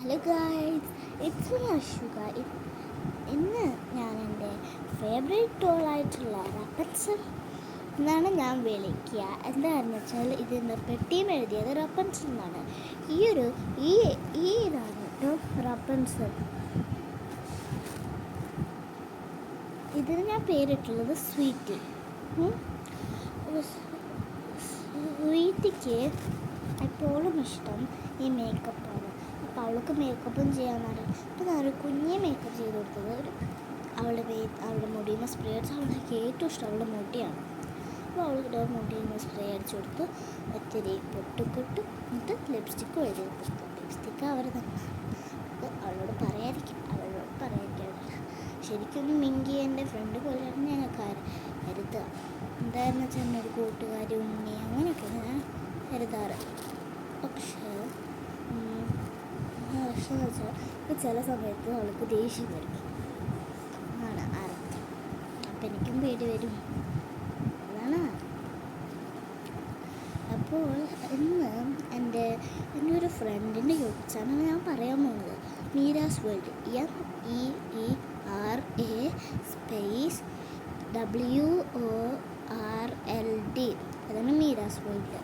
Hello guys, it's me Ashuka. ഇന്ന് ഞാൻ എൻ്റെ ഫേവറേറ്റ് ടോളായിട്ടുള്ള റപ്പൻസൽ എന്നാണ് ഞാൻ വിളിക്കുക. എന്താണെന്ന് വെച്ചാൽ ഇതിൻ്റെ പെട്ടിയും എഴുതിയത് റപ്പൻസൽ എന്നാണ്. ഇതാണ് കേട്ടോ റപ്പൻസൽ. ഇതിന് ഞാൻ പേരിട്ടുള്ളത് സ്വീറ്റി. സ്വീറ്റിക്ക് എപ്പോഴും ഇഷ്ടം ഈ മേക്കപ്പാണ്. അപ്പോൾ അവൾക്ക് മേക്കപ്പും ചെയ്യാനറിയാം. അപ്പോൾ ഞാനൊരു കുഞ്ഞെ മേക്കപ്പ് ചെയ്ത് കൊടുത്തത് അവളുടെ മുടിയിൽ സ്പ്രേ അടിച്ച് അവൾക്ക് ഏറ്റവും ഇഷ്ടം അവളുടെ മുടിയാണ്. അപ്പോൾ അവളുടെ മുടിയിൽ സ്പ്രേ അടിച്ച് കൊടുത്ത് ഒത്തിരി പൊട്ടിക്കൊട്ട് എന്നിട്ട് ലിപ്സ്റ്റിക്കും എഴുതി കൊടുത്തു. ലിപ്സ്റ്റിക്ക് അവർ തന്നെ അവളോട് പറയാതിരിക്കും. ശരിക്കും മിങ്കി എൻ്റെ ഫ്രണ്ട് പോലെയാണ് ഞാൻ കരുതുക. എന്താണെന്ന് വെച്ചാൽ എൻ്റെ ഒരു കൂട്ടുകാരി ഉണ്ണി അങ്ങനെയൊക്കെയാണ് ഞാൻ കരുതാറ്. പക്ഷേ എന്ന് വെച്ചാൽ ചില സമയത്ത് അവൾക്ക് ദേഷ്യം വരും ആണ് അർത്ഥം. അപ്പം എനിക്കും പേടി വരും, അതാണ്. അപ്പോൾ ഇന്ന് എൻ്റെ ഒരു ഫ്രണ്ടിൻ്റെ യൂട്യൂബ് ചാനൽ ഞാൻ പറയാൻ പോകുന്നത് മീരാസ് വേൾഡ്. MEERASWORLD, അതാണ് മീരാസ് വേൾഡ്.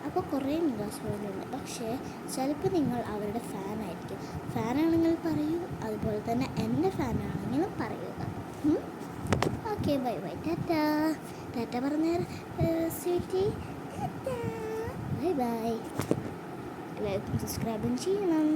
അപ്പോൾ കുറേ മീരാസ് വേൾഡുണ്ട്. പക്ഷേ ചിലപ്പോൾ നിങ്ങൾ അവരുടെ ഫാനായിരിക്കും. ഫാനാണെങ്കിൽ പറയൂ, അതുപോലെ തന്നെ എൻ്റെ ഫാനാണെങ്കിലും പറയുക. ഓക്കെ, ബൈ ബൈ, ടാറ്റ പറഞ്ഞാൽ സ്വീറ്റി, ബൈ ബൈ. എല്ലാവർക്കും സബ്സ്ക്രൈബും ചെയ്യണം.